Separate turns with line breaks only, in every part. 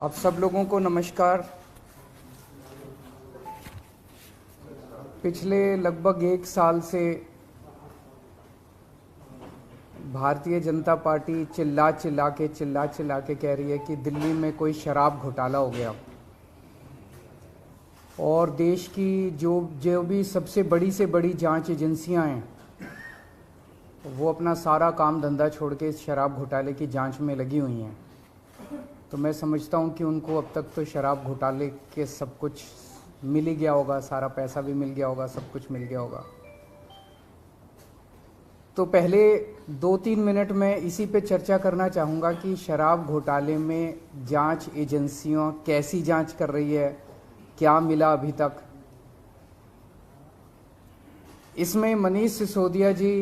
आप सब लोगों को नमस्कार। पिछले लगभग एक साल से भारतीय जनता पार्टी चिल्ला चिल्ला के कह रही है कि दिल्ली में कोई शराब घोटाला हो गया और देश की जो भी सबसे बड़ी से बड़ी जांच एजेंसियां हैं वो अपना सारा काम धंधा छोड़ के इस शराब घोटाले की जांच में लगी हुई हैं। तो मैं समझता हूं कि उनको अब तक तो शराब घोटाले के सब कुछ मिल ही गया होगा, सारा पैसा भी मिल गया होगा, सब कुछ मिल गया होगा। तो पहले 2-3 मिनट में इसी पे चर्चा करना चाहूँगा कि शराब घोटाले में जांच एजेंसियां कैसी जांच कर रही है, क्या मिला अभी तक। इसमें मनीष सिसोदिया जी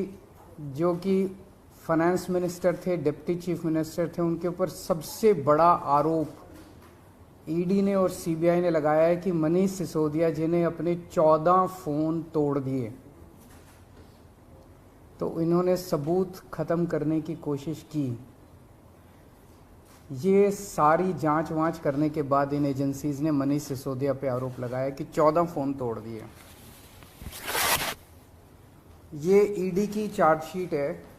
जो कि फाइनेंस मिनिस्टर थे, डिप्टी चीफ मिनिस्टर थे, उनके ऊपर सबसे बड़ा आरोप ईडी ने और सीबीआई ने लगाया है कि मनीष सिसोदिया जी ने अपने 14 फोन तोड़ दिए। तो इन्होंने सबूत खत्म करने की कोशिश की। ये सारी जांच वांच करने के बाद इन एजेंसीज ने मनीष सिसोदिया पे आरोप लगाया कि 14 फोन तोड़ दिए। ये ईडी की चार्जशीट है,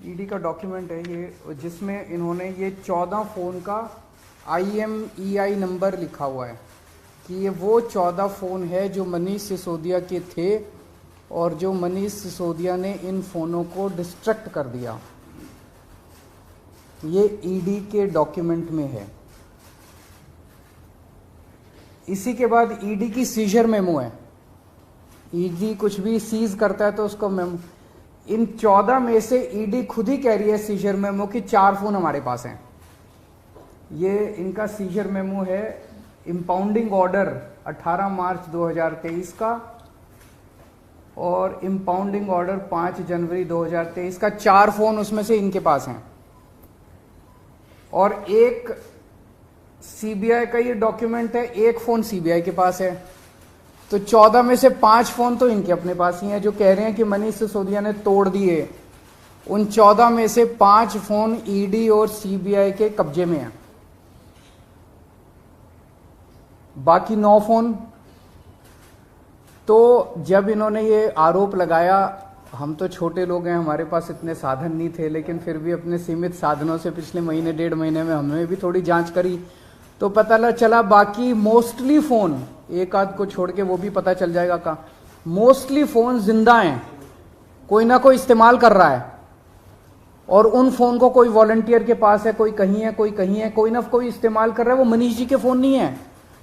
ईडी का डॉक्यूमेंट है ये, जिसमें इन्होंने ये 14 फोन का IMEI नंबर लिखा हुआ है कि ये वो 14 फोन है जो मनीष सिसोदिया के थे और जो मनीष सिसोदिया ने इन फोनों को डिस्ट्रक्ट कर दिया। ये ईडी के डॉक्यूमेंट में है। इसी के बाद ईडी की सीजर मेमो है। ईडी कुछ भी सीज करता है तो उसको मेमो, इन 14 में से ईडी खुद ही कह रही है सीजर मेमो कि 4 फोन हमारे पास हैं। ये इनका सीजर मेमो है, इंपाउंडिंग ऑर्डर 18 मार्च 2023 का और इंपाउंडिंग ऑर्डर 5 जनवरी 2023 का। 4 फोन उसमें से इनके पास हैं और एक सीबीआई का ये डॉक्यूमेंट है, एक फोन सीबीआई के पास है। तो 14 में से 5 फोन तो इनके अपने पास ही हैं जो कह रहे हैं कि मनीष सिसोदिया ने तोड़ दिए। उन 14 में से 5 फोन ईडी और सीबीआई के कब्जे में हैं, बाकी 9 फोन। तो जब इन्होंने ये आरोप लगाया, हम तो छोटे लोग हैं, हमारे पास इतने साधन नहीं थे, लेकिन फिर भी अपने सीमित साधनों से पिछले महीने 1.5 महीने में हमने भी थोड़ी जांच करी तो पता चला बाकी मोस्टली फोन, एक आध को छोड़ के वो भी पता चल जाएगा कहाँ, मोस्टली फोन जिंदा हैं, कोई ना कोई इस्तेमाल कर रहा है। और उन फोन को कोई वॉलंटियर के पास है, कोई कहीं है, कोई कहीं है, कोई ना कोई इस्तेमाल कर रहा है। वो मनीष जी के फोन नहीं है,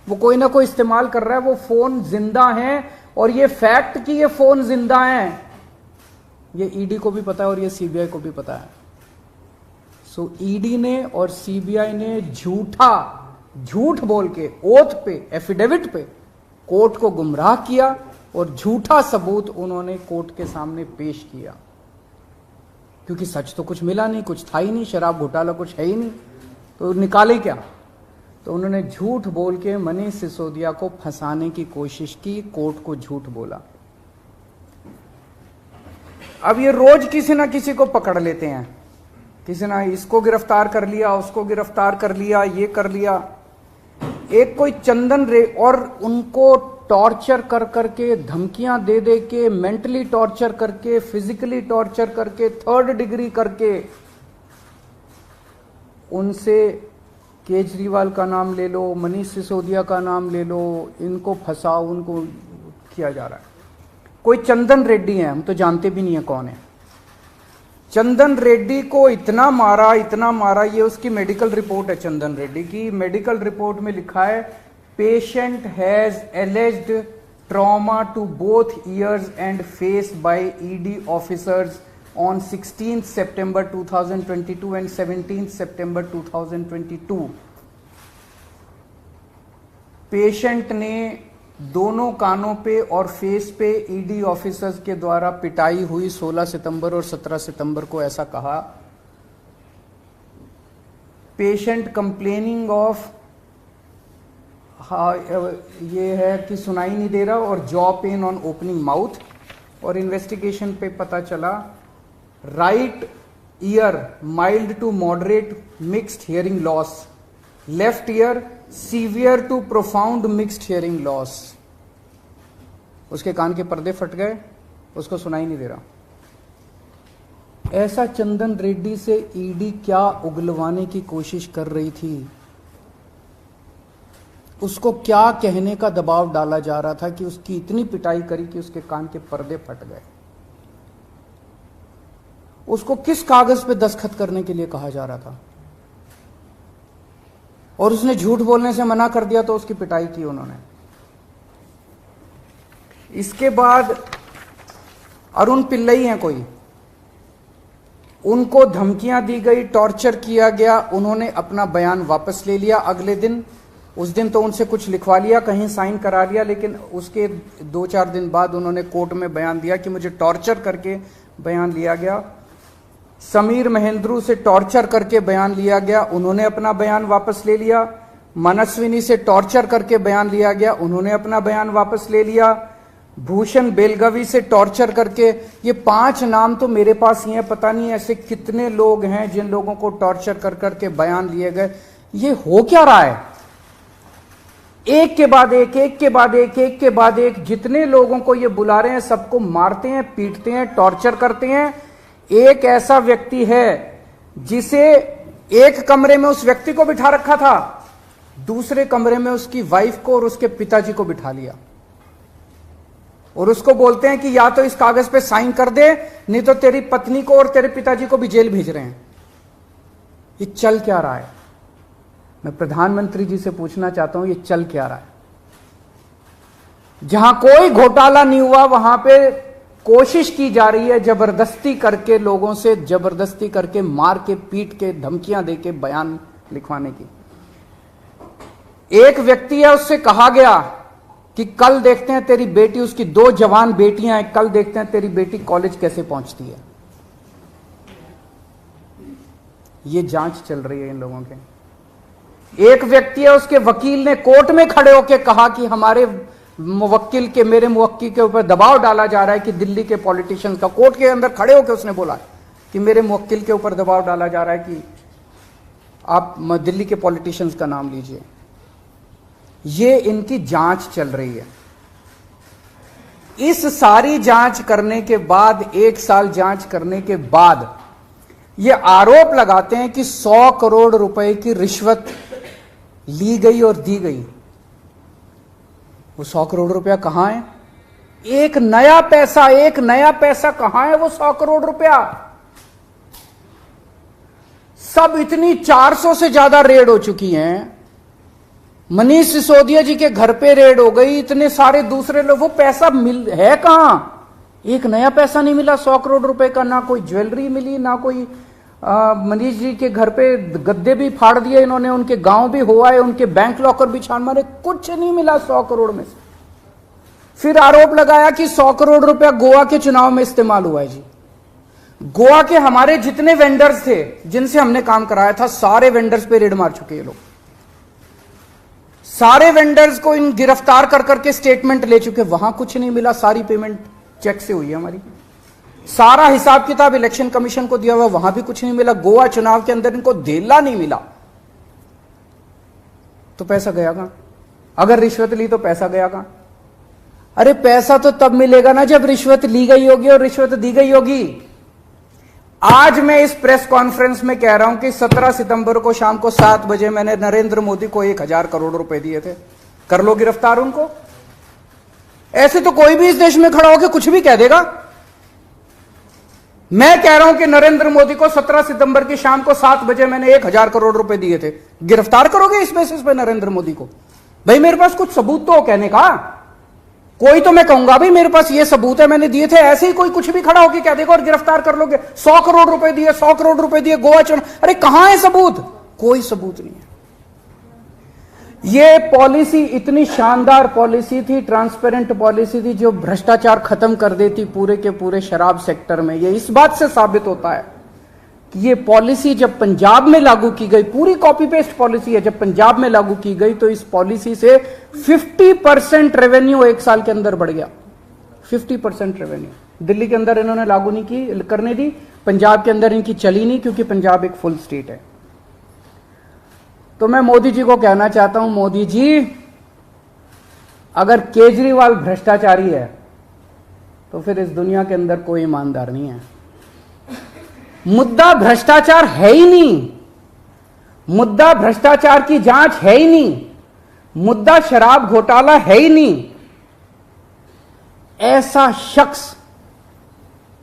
वो कोई ना कोई इस्तेमाल कर रहा है। वो फोन जिंदा हैं और ये फैक्ट कि ये फोन जिंदा हैं ये ईडी को भी पता है और ये सीबीआई को भी पता है। सो ईडी ने और सीबीआई ने झूठ बोल के ओथ पे, एफिडेविट पे कोर्ट को गुमराह किया और झूठा सबूत उन्होंने कोर्ट के सामने पेश किया, क्योंकि सच तो कुछ मिला नहीं, कुछ था ही नहीं, शराब घोटाला कुछ है ही नहीं, तो निकाले क्या। तो उन्होंने झूठ बोल के मनीष सिसोदिया को फंसाने की कोशिश की, कोर्ट को झूठ बोला। अब ये रोज किसी ना किसी को पकड़ लेते हैं, किसी ना इसको गिरफ्तार कर लिया, उसको गिरफ्तार कर लिया, ये कर लिया। एक कोई चंदन रे, और उनको टॉर्चर कर करके, धमकियां दे दे के, मेंटली टॉर्चर करके, फिजिकली टॉर्चर करके, 3rd डिग्री करके उनसे केजरीवाल का नाम ले लो, मनीष सिसोदिया का नाम ले लो, इनको फंसाओ, उनको किया जा रहा है। कोई चंदन रेड्डी है, हम तो जानते भी नहीं है कौन है। चंदन रेड्डी को इतना मारा, ये उसकी मेडिकल रिपोर्ट है। चंदन रेड्डी की मेडिकल रिपोर्ट में लिखा है, patient has alleged trauma to both ears and face by ED officers on 16 सितंबर 2022 एंड 17 सितंबर 2022। पेशेंट ने दोनों कानों पे और फेस पे ईडी ऑफिसर्स के द्वारा पिटाई हुई 16 सितंबर और 17 सितंबर को, ऐसा कहा। पेशेंट कंप्लेनिंग ऑफ, ये है कि सुनाई नहीं दे रहा, और jaw pain on opening mouth. और इन्वेस्टिगेशन पे पता चला right ear mild to moderate mixed hearing loss, left ear severe to profound mixed hearing loss. उसके कान के पर्दे फट गए, उसको सुनाई नहीं दे रहा। ऐसा चंदन रेड्डी से ईडी क्या उगलवाने की कोशिश कर रही थी, उसको क्या कहने का दबाव डाला जा रहा था कि उसकी इतनी पिटाई करी कि उसके कान के पर्दे फट गए। उसको किस कागज पे दस्तखत करने के लिए कहा जा रहा था, और उसने झूठ बोलने से मना कर दिया तो उसकी पिटाई की उन्होंने। इसके बाद अरुण पिल्लई हैं कोई, उनको धमकियां दी गई, टॉर्चर किया गया, उन्होंने अपना बयान वापस ले लिया अगले दिन। उस दिन तो उनसे कुछ लिखवा लिया, कहीं साइन करा लिया, लेकिन उसके 2-4 दिन बाद उन्होंने कोर्ट में बयान दिया कि मुझे टॉर्चर करके बयान लिया गया। समीर महेंद्रू से टॉर्चर करके बयान लिया गया, उन्होंने अपना बयान वापस ले लिया। मनस्विनी से टॉर्चर करके बयान लिया गया, उन्होंने अपना बयान वापस ले लिया। भूषण बेलगवी से टॉर्चर करके, ये 5 नाम तो मेरे पास ही हैं, पता नहीं ऐसे कितने लोग हैं जिन लोगों को टॉर्चर कर करके बयान लिए गए। ये हो क्या रहा है? एक के बाद एक, एक के बाद एक, एक के बाद एक, जितने लोगों को ये बुला रहे हैं सबको मारते हैं, पीटते हैं, टॉर्चर करते हैं। एक ऐसा व्यक्ति है जिसे एक कमरे में उस व्यक्ति को बिठा रखा था, दूसरे कमरे में उसकी वाइफ को और उसके पिताजी को बिठा लिया, और उसको बोलते हैं कि या तो इस कागज पे साइन कर दे, नहीं तो तेरी पत्नी को और तेरे पिताजी को भी जेल भेज रहे हैं। ये चल क्या रहा है? मैं प्रधानमंत्री जी से पूछना चाहता हूं, ये चल क्या रहा है? जहां कोई घोटाला नहीं हुआ वहां पे कोशिश की जा रही है जबरदस्ती करके, लोगों से जबरदस्ती करके, मार के, पीट के, धमकियां देके बयान लिखवाने की। एक व्यक्ति है, उससे कहा गया कि कल देखते हैं तेरी बेटी, उसकी 2 जवान बेटियां हैं, कल देखते हैं तेरी बेटी कॉलेज कैसे पहुंचती है। ये जांच चल रही है इन लोगों के। एक व्यक्ति है, उसके वकील ने कोर्ट में खड़े होकर कहा कि हमारे मुवक्किल के, मेरे मुवक्किल के ऊपर दबाव डाला जा रहा है कि दिल्ली के पॉलिटिशियंस का, कोर्ट के अंदर खड़े होकर उसने बोला कि मेरे मुवक्किल के ऊपर दबाव डाला जा रहा है कि आप दिल्ली के पॉलिटिशियंस का नाम लीजिए। ये इनकी जांच चल रही है। इस सारी जांच करने के बाद, 1 साल जांच करने के बाद, ये आरोप लगाते हैं कि 100 करोड़ रुपए की रिश्वत ली गई और दी गई। वो 100 करोड़ रुपया कहां है? एक नया पैसा कहां है वो 100 करोड़ रुपया? सब इतनी 400 से ज्यादा रेड हो चुकी हैं। मनीष सिसोदिया जी के घर पे रेड हो गई, इतने सारे दूसरे लोग, वो पैसा है कहां? एक नया पैसा नहीं मिला 100 करोड़ रुपए का, ना कोई ज्वेलरी मिली, ना कोई मनीष जी के घर पे गद्दे भी फाड़ दिए इन्होंने, उनके गांव भी हुआ है, उनके बैंक लॉकर भी छान मारे, कुछ नहीं मिला 100 करोड़ में से। फिर आरोप लगाया कि 100 करोड़ रुपया गोवा के चुनाव में इस्तेमाल हुआ है। जी, गोवा के हमारे जितने वेंडर्स थे जिनसे हमने काम कराया था, सारे वेंडर्स पे रेड मार चुके ये लोग। सारे वेंडर्स को इन गिरफ्तार कर करके स्टेटमेंट ले चुके, वहां कुछ नहीं मिला, सारी पेमेंट चेक से हुई है हमारी। सारा हिसाब किताब इलेक्शन कमीशन को दिया हुआ, वहां भी कुछ नहीं मिला। गोवा चुनाव के अंदर इनको धेला नहीं मिला, तो पैसा गया कहां? अगर रिश्वत ली तो पैसा गया कहां? अरे पैसा तो तब मिलेगा ना जब रिश्वत ली गई होगी और रिश्वत दी गई होगी। आज मैं इस प्रेस कॉन्फ्रेंस में कह रहा हूं कि 17 सितंबर को शाम को 7 बजे मैंने नरेंद्र मोदी को 1000 करोड़ रुपए दिए थे। कर लो गिरफ्तार उनको। ऐसे तो कोई भी इस देश में खड़ा होकर कुछ भी कह देगा। मैं कह रहा हूं कि नरेंद्र मोदी को 17 सितंबर की शाम को 7 बजे मैंने 1000 करोड़ रुपए दिए थे। गिरफ्तार करोगे इस बेसिस पे नरेंद्र मोदी को? भाई मेरे पास कुछ सबूत तो हो कहने का। कोई तो मैं कहूंगा भाई मेरे पास ये सबूत है, मैंने दिए थे। ऐसे ही कोई कुछ भी खड़ा होकर कह देगा और गिरफ्तार कर लोगे। 100 करोड़ रुपए दिए, 100 करोड़ रुपए दिए गोवा चुनाव। अरे कहां है सबूत? कोई सबूत नहीं है। ये पॉलिसी इतनी शानदार पॉलिसी थी, ट्रांसपेरेंट पॉलिसी थी, जो भ्रष्टाचार खत्म कर देती पूरे के पूरे शराब सेक्टर में। ये इस बात से साबित होता है कि ये पॉलिसी जब पंजाब में लागू की गई, पूरी कॉपी पेस्ट पॉलिसी है, जब पंजाब में लागू की गई तो इस पॉलिसी से 50% रेवेन्यू 1 साल के अंदर बढ़ गया। 50% रेवेन्यू दिल्ली के अंदर इन्होंने लागू नहीं की, करने दी, पंजाब के अंदर इनकी चली नहीं, क्योंकि पंजाब एक फुल स्टेट है। तो मैं मोदी जी को कहना चाहता हूं, मोदी जी अगर केजरीवाल भ्रष्टाचारी है तो फिर इस दुनिया के अंदर कोई ईमानदार नहीं है। मुद्दा भ्रष्टाचार है ही नहीं, मुद्दा भ्रष्टाचार की जांच है ही नहीं, मुद्दा शराब घोटाला है ही नहीं। ऐसा शख्स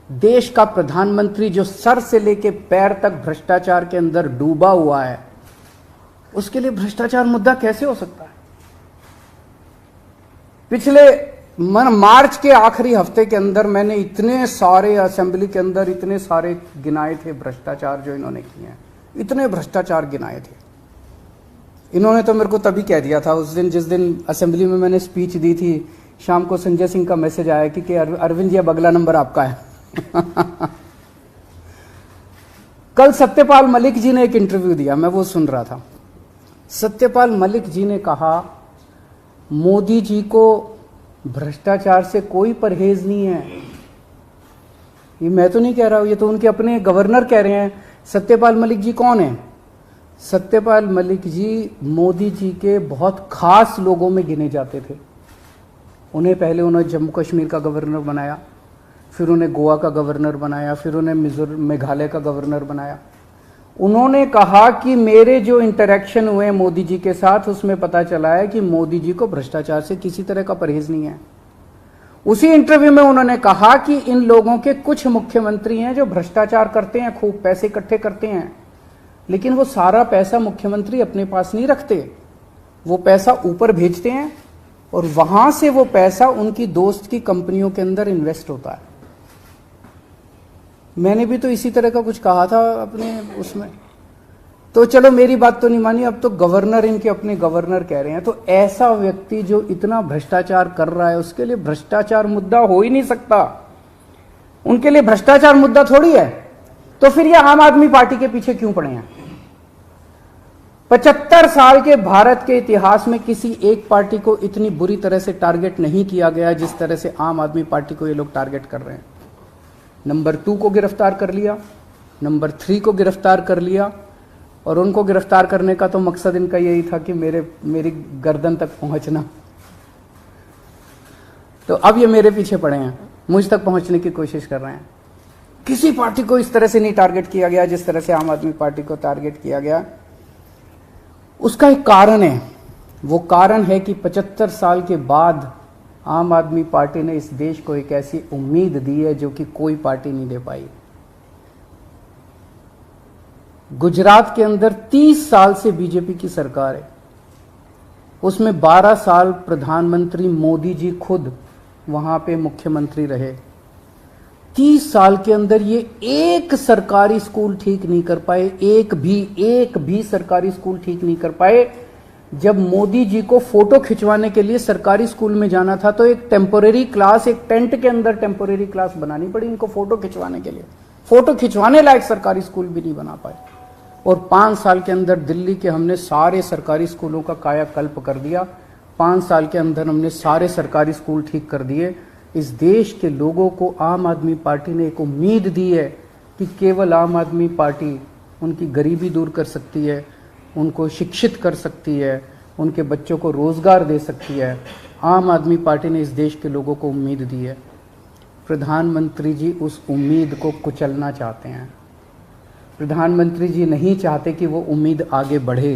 देश का प्रधानमंत्री जो सर से लेकर पैर तक भ्रष्टाचार के अंदर डूबा हुआ है, उसके लिए भ्रष्टाचार मुद्दा कैसे हो सकता है? पिछले मार्च के आखिरी हफ्ते के अंदर मैंने इतने सारे असेंबली के अंदर इतने सारे गिनाए थे भ्रष्टाचार जो इन्होंने किए हैं, इतने भ्रष्टाचार गिनाए थे। इन्होंने तो मेरे को तभी कह दिया था उस दिन, जिस दिन असेंबली में मैंने स्पीच दी थी, शाम को संजय सिंह का मैसेज आया कि अरविंद जी अब अगला नंबर आपका है। कल सत्यपाल मलिक जी ने एक इंटरव्यू दिया, मैं वो सुन रहा था। सत्यपाल मलिक जी ने कहा मोदी जी को भ्रष्टाचार से कोई परहेज नहीं है। ये मैं तो नहीं कह रहा हूं, ये तो उनके अपने गवर्नर कह रहे हैं। सत्यपाल मलिक जी कौन है? सत्यपाल मलिक जी मोदी जी के बहुत खास लोगों में गिने जाते थे। उन्हें पहले उन्होंने जम्मू कश्मीर का गवर्नर बनाया, फिर उन्हें गोवा का गवर्नर बनाया, फिर उन्हें मेघालय का गवर्नर बनाया। उन्होंने कहा कि मेरे जो इंटरेक्शन हुए मोदी जी के साथ, उसमें पता चला है कि मोदी जी को भ्रष्टाचार से किसी तरह का परहेज नहीं है। उसी इंटरव्यू में उन्होंने कहा कि इन लोगों के कुछ मुख्यमंत्री हैं जो भ्रष्टाचार करते हैं, खूब पैसे इकट्ठे करते हैं, लेकिन वो सारा पैसा मुख्यमंत्री अपने पास नहीं रखते, वो पैसा ऊपर भेजते हैं और वहां से वो पैसा उनकी दोस्त की कंपनियों के अंदर इन्वेस्ट होता है। मैंने भी तो इसी तरह का कुछ कहा था अपने उसमें। तो चलो मेरी बात तो नहीं मानी, अब तो गवर्नर इनके अपने गवर्नर कह रहे हैं। तो ऐसा व्यक्ति जो इतना भ्रष्टाचार कर रहा है, उसके लिए भ्रष्टाचार मुद्दा हो ही नहीं सकता। उनके लिए भ्रष्टाचार मुद्दा थोड़ी है। तो फिर ये आम आदमी पार्टी के पीछे क्यों पड़े हैं? 75 साल के भारत के इतिहास में किसी एक पार्टी को इतनी बुरी तरह से टारगेट नहीं किया गया जिस तरह से आम आदमी पार्टी को ये लोग टारगेट कर रहे हैं। नंबर 2 को गिरफ्तार कर लिया, नंबर 3 को गिरफ्तार कर लिया, और उनको गिरफ्तार करने का तो मकसद इनका यही था कि मेरी गर्दन तक पहुंचना। तो अब ये मेरे पीछे पड़े हैं, मुझ तक पहुंचने की कोशिश कर रहे हैं। किसी पार्टी को इस तरह से नहीं टारगेट किया गया जिस तरह से आम आदमी पार्टी को टारगेट किया गया। उसका एक कारण है, वो कारण है कि 75 साल के बाद आम आदमी पार्टी ने इस देश को एक ऐसी उम्मीद दी है जो कि कोई पार्टी नहीं दे पाई। गुजरात के अंदर 30 साल से बीजेपी की सरकार है, उसमें 12 साल प्रधानमंत्री मोदी जी खुद वहां पे मुख्यमंत्री रहे। 30 साल के अंदर ये एक सरकारी स्कूल ठीक नहीं कर पाए, एक भी सरकारी स्कूल ठीक नहीं कर पाए। जब मोदी जी को फोटो खिंचवाने के लिए सरकारी स्कूल में जाना था तो एक टेम्पोरेरी क्लास, एक टेंट के अंदर टेम्पोरेरी क्लास बनानी पड़ी इनको फोटो खिंचवाने के लिए। फोटो खिंचवाने लायक सरकारी स्कूल भी नहीं बना पाए। और 5 साल के अंदर दिल्ली के हमने सारे सरकारी स्कूलों का कायाकल्प कर दिया। 5 साल के अंदर हमने सारे सरकारी स्कूल ठीक कर दिए। इस देश के लोगों को आम आदमी पार्टी ने एक उम्मीद दी है कि केवल आम आदमी पार्टी उनकी गरीबी दूर कर सकती है, उनको शिक्षित कर सकती है, उनके बच्चों को रोजगार दे सकती है। आम आदमी पार्टी ने इस देश के लोगों को उम्मीद दी है। प्रधानमंत्री जी उस उम्मीद को कुचलना चाहते हैं। प्रधानमंत्री जी नहीं चाहते कि वो उम्मीद आगे बढ़े,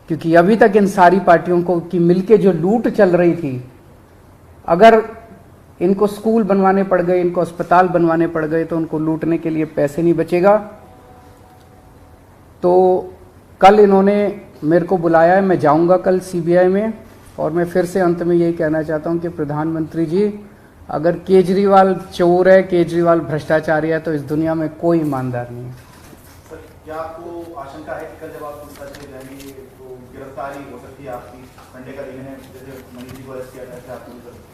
क्योंकि अभी तक इन सारी पार्टियों को की मिलके जो लूट चल रही थी, अगर इनको स्कूल बनवाने पड़ गए, इनको अस्पताल बनवाने पड़ गए, तो उनको लूटने के लिए पैसे नहीं बचेगा। तो कल इन्होंने मेरे को बुलाया है, मैं जाऊंगा कल सीबीआई में, और मैं फिर से अंत में यही कहना चाहता हूं कि प्रधानमंत्री जी, अगर केजरीवाल चोर है, केजरीवाल भ्रष्टाचारी है, तो इस दुनिया में कोई ईमानदार नहीं है।
सर, क्या आपको आशंका है कि कल जब आप पूछताछ जाएंगे तो गिरफ्तारी हो सकती है आपकी? संडे का दिन है, जैसे मनीष जी को अरेस्ट किया जाए, आप नहीं कर सकते?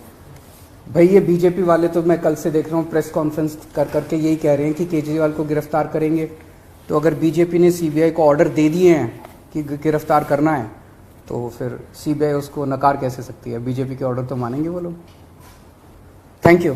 भाई ये बीजेपी वाले तो मैं कल से देख रहा हूँ प्रेस कॉन्फ्रेंस कर करके यही कह रहे हैं कि केजरीवाल को गिरफ्तार करेंगे। तो अगर बीजेपी ने सीबीआई को ऑर्डर दे दिए हैं कि गिरफ्तार करना है, तो फिर सीबीआई उसको नकार कैसे सकती है? बीजेपी के ऑर्डर तो मानेंगे वो लोग। Thank you.